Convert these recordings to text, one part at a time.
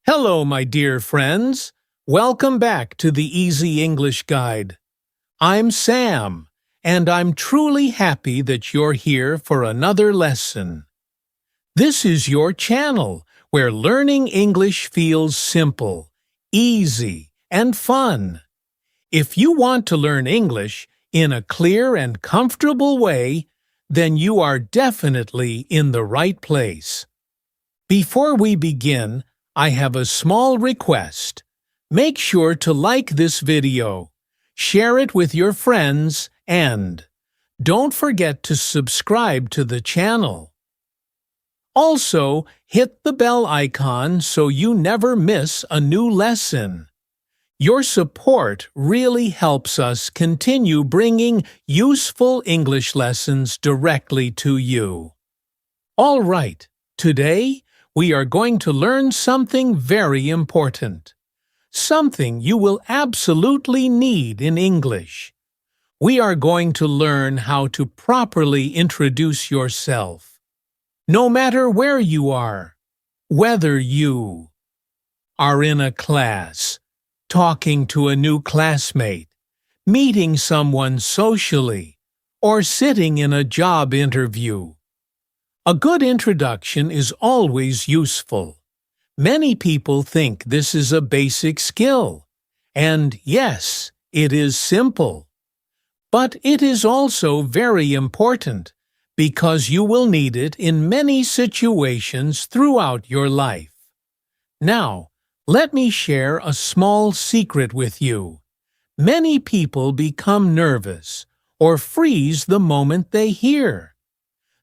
Hello, my dear friends. Welcome back to the Easy English Guide. I'm Sam, and I'm truly happy that you're here for another lesson. This is your channel where learning English feels simple, easy, and fun. If you want to learn English in a clear and comfortable way, then you are definitely in the right place. Before we begin, I have a small request. Make sure to like this video, share it with your friends, and don't forget to subscribe to the channel. Also, hit the bell icon so you never miss a new lesson. Your support really helps us continue bringing useful English lessons directly to you. All right, today we are going to learn something very important. Something you will absolutely need in English. We are going to learn how to properly introduce yourself. No matter where you are, whether you are in a class, talking to a new classmate, meeting someone socially, or sitting in a job interview. A good introduction is always useful. Many people think this is a basic skill. And yes, it is simple. But it is also very important because you will need it in many situations throughout your life. Now, let me share a small secret with you. Many people become nervous or freeze the moment they hear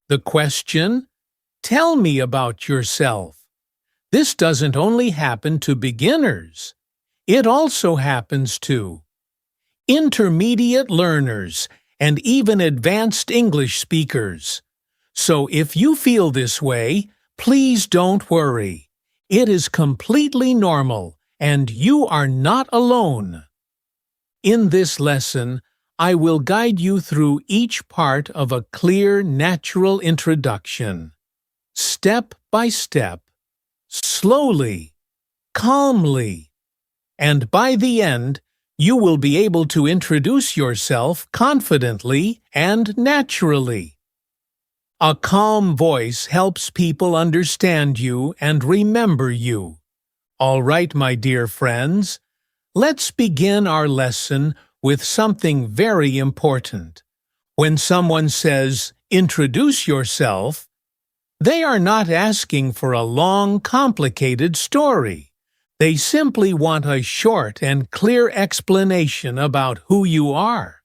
the question, "Tell me about yourself." This doesn't only happen to beginners. It also happens to intermediate learners and even advanced English speakers. So if you feel this way, please don't worry. It is completely normal, and you are not alone. In this lesson, I will guide you through each part of a clear, natural introduction. Step by step, slowly, calmly, and by the end, you will be able to introduce yourself confidently and naturally. A calm voice helps people understand you and remember you. All right, my dear friends, let's begin our lesson with something very important. When someone says, "Introduce yourself," they are not asking for a long, complicated story. They simply want a short and clear explanation about who you are.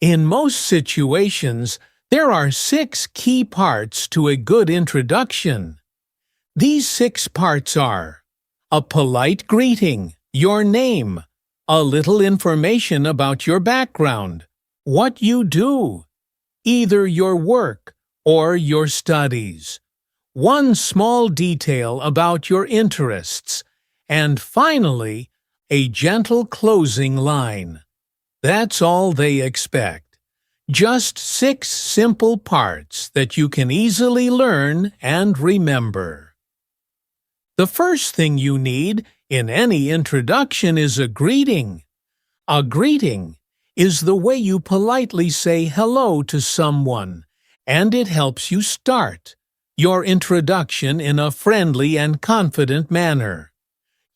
In most situations, there are 6 key parts to a good introduction. These 6 parts are a polite greeting, your name, a little information about your background, what you do, either your work or your studies, one small detail about your interests, and finally, a gentle closing line. That's all they expect. Just 6 simple parts that you can easily learn and remember. The first thing you need in any introduction is a greeting. A greeting is the way you politely say hello to someone, and it helps you start your introduction in a friendly and confident manner.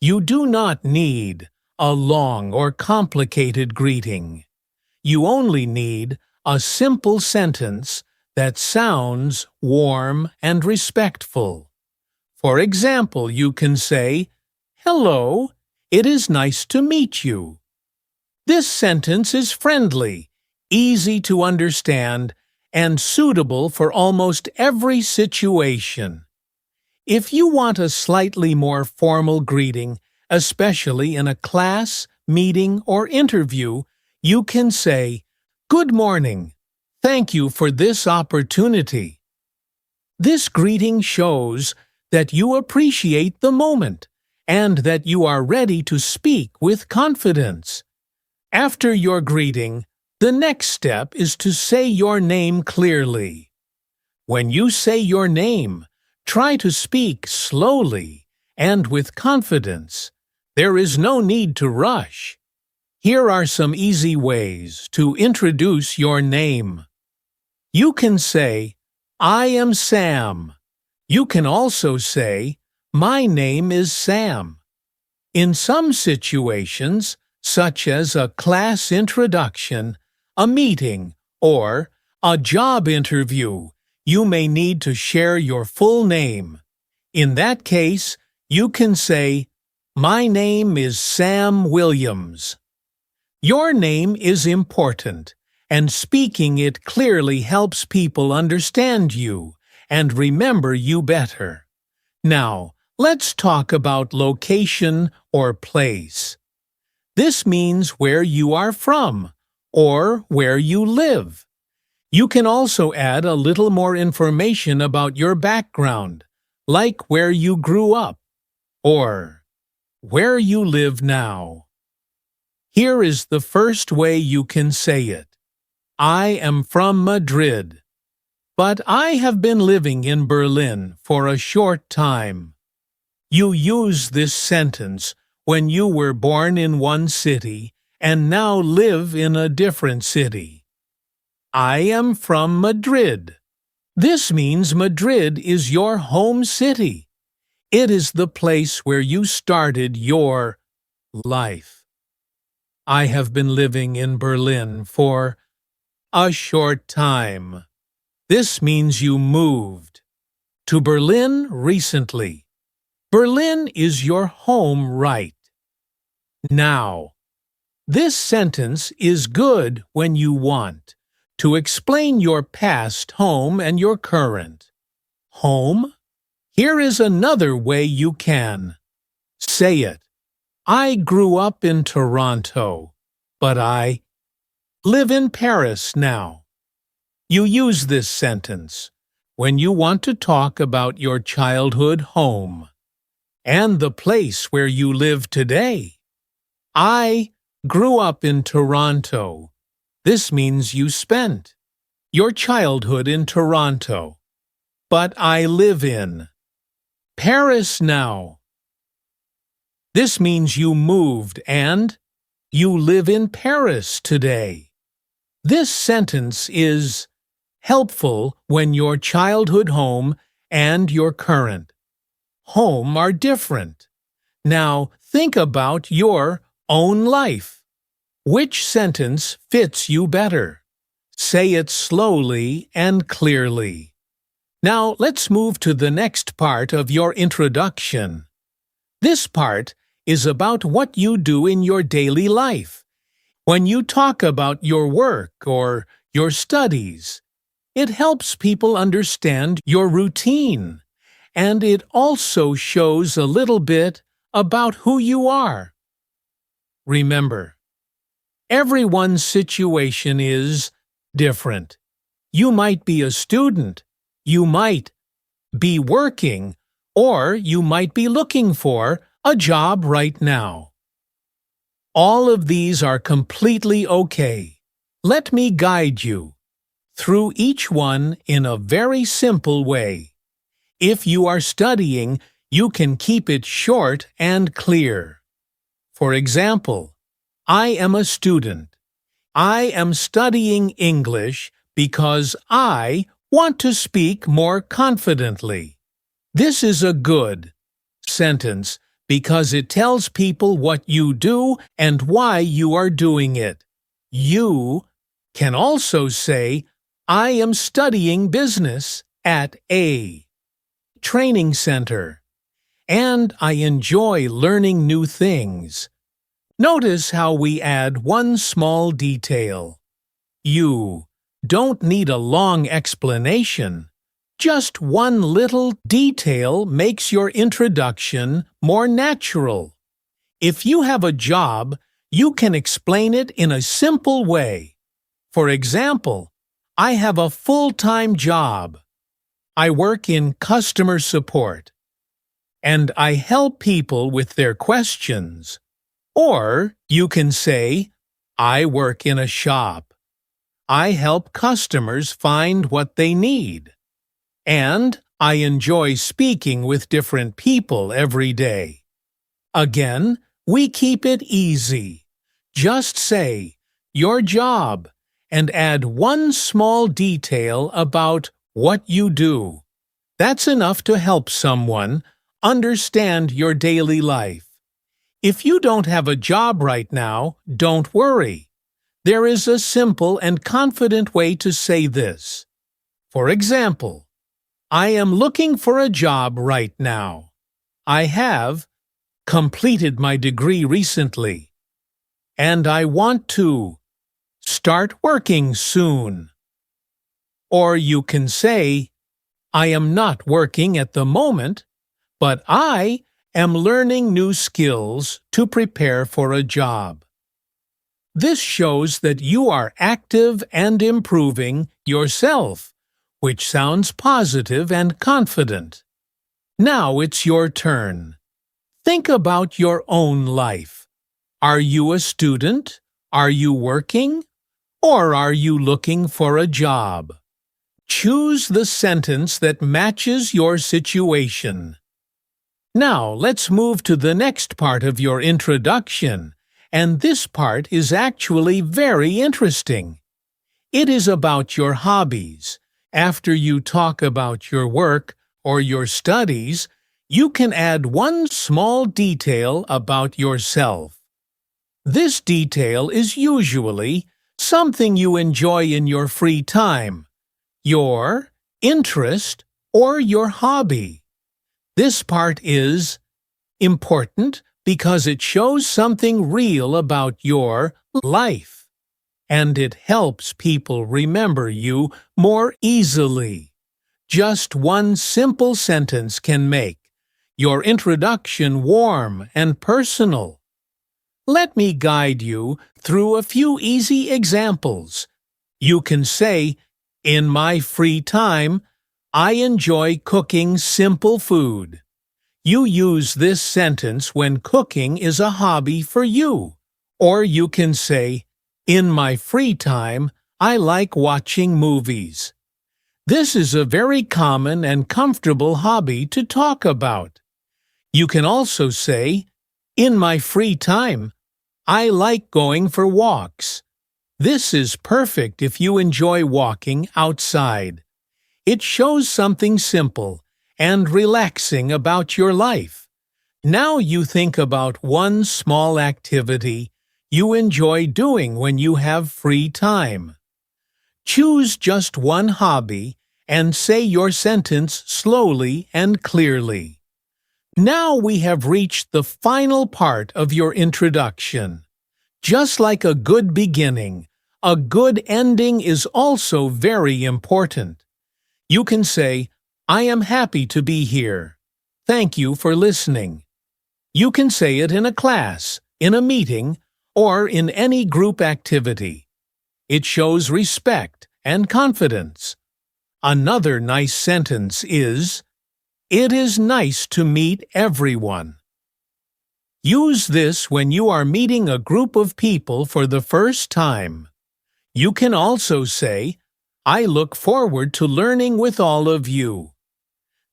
You do not need a long or complicated greeting. You only need a simple sentence that sounds warm and respectful. For example, you can say, "Hello, it is nice to meet you." This sentence is friendly, easy to understand, and suitable for almost every situation. If you want a slightly more formal greeting, especially in a class, meeting, or interview, you can say, "Good morning. Thank you for this opportunity." This greeting shows that you appreciate the moment and that you are ready to speak with confidence. After your greeting, the next step is to say your name clearly. When you say your name, try to speak slowly and with confidence. There is no need to rush. Here are some easy ways to introduce your name. You can say, "I am Sam." You can also say, "My name is Sam." In some situations, such as a class introduction, a meeting, or a job interview, you may need to share your full name. In that case, you can say, "My name is Sam Williams." Your name is important, and speaking it clearly helps people understand you and remember you better. Now, let's talk about location or place. This means where you are from or where you live. You can also add a little more information about your background, like where you grew up or where you live now. Here is the first way you can say it. I am from Madrid, but I have been living in Berlin for a short time. You use this sentence when you were born in one city and now live in a different city. I am from Madrid. This means Madrid is your home city. It is the place where you started your life. I have been living in Berlin for a short time. This means you moved to Berlin recently. Berlin is your home right now. This sentence is good when you want to explain your past home and your current home. Here is another way you can say it. I grew up in Toronto, but I live in Paris now. You use this sentence when you want to talk about your childhood home and the place where you live today. I grew up in Toronto. This means you spent your childhood in Toronto, but I live in Paris now. This means you moved and you live in Paris today. This sentence is helpful when your childhood home and your current home are different. Now think about your own life. Which sentence fits you better? Say it slowly and clearly. Now let's move to the next part of your introduction. This part is about what you do in your daily life. When you talk about your work or your studies, it helps people understand your routine, and it also shows a little bit about who you are. Remember, everyone's situation is different. You might be a student, you might be working, or you might be looking for a job right now. All of these are completely okay. Let me guide you through each one in a very simple way. If you are studying, you can keep it short and clear. For example, I am a student. I am studying English because I want to speak more confidently. This is a good sentence because it tells people what you do and why you are doing it. You can also say, I am studying business at a training center, and I enjoy learning new things. Notice how we add one small detail. You don't need a long explanation. Just one little detail makes your introduction more natural. If you have a job, you can explain it in a simple way. For example, I have a full-time job. I work in customer support, and I help people with their questions. Or you can say, I work in a shop. I help customers find what they need. And I enjoy speaking with different people every day. Again, we keep it easy. Just say, your job, and add one small detail about what you do. That's enough to help someone understand your daily life. If you don't have a job right now, don't worry. There is a simple and confident way to say this. For example, I am looking for a job right now. I have completed my degree recently, and I want to start working soon. Or you can say, I am not working at the moment, but I am learning new skills to prepare for a job. This shows that you are active and improving yourself, which sounds positive and confident. Now it's your turn. Think about your own life. Are you a student? Are you working? Or are you looking for a job? Choose the sentence that matches your situation. Now let's move to the next part of your introduction, and this part is actually very interesting. It is about your hobbies. After you talk about your work or your studies, you can add one small detail about yourself. This detail is usually something you enjoy in your free time, your interest, or your hobby. This part is important because it shows something real about your life, and it helps people remember you more easily. Just one simple sentence can make your introduction warm and personal. Let me guide you through a few easy examples. You can say, in my free time, I enjoy cooking simple food. You use this sentence when cooking is a hobby for you. Or you can say, in my free time, I like watching movies. This is a very common and comfortable hobby to talk about. You can also say, in my free time, I like going for walks. This is perfect if you enjoy walking outside. It shows something simple and relaxing about your life. Now you think about one small activity you enjoy doing when you have free time. Choose just one hobby and say your sentence slowly and clearly. Now we have reached the final part of your introduction. Just like a good beginning, a good ending is also very important. You can say, I am happy to be here. Thank you for listening. You can say it in a class, in a meeting, or in any group activity. It shows respect and confidence. Another nice sentence is, it is nice to meet everyone. Use this when you are meeting a group of people for the first time. You can also say, I look forward to learning with all of you.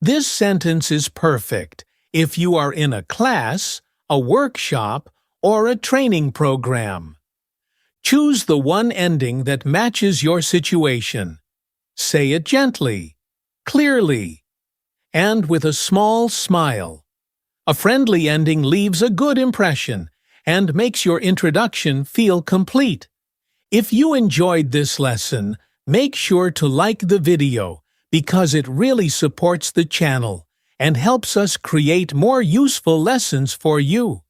This sentence is perfect if you are in a class, a workshop, or a training program. Choose the one ending that matches your situation. Say it gently, clearly, and with a small smile. A friendly ending leaves a good impression and makes your introduction feel complete. If you enjoyed this lesson, make sure to like the video because it really supports the channel and helps us create more useful lessons for you.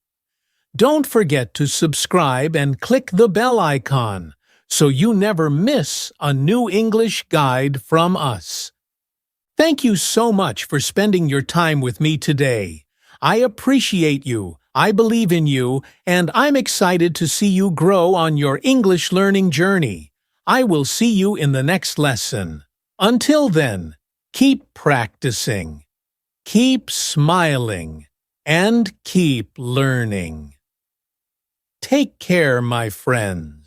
Don't forget to subscribe and click the bell icon so you never miss a new English guide from us. Thank you so much for spending your time with me today. I appreciate you, I believe in you, and I'm excited to see you grow on your English learning journey. I will see you in the next lesson. Until then, keep practicing, keep smiling, and keep learning. Take care, my friends.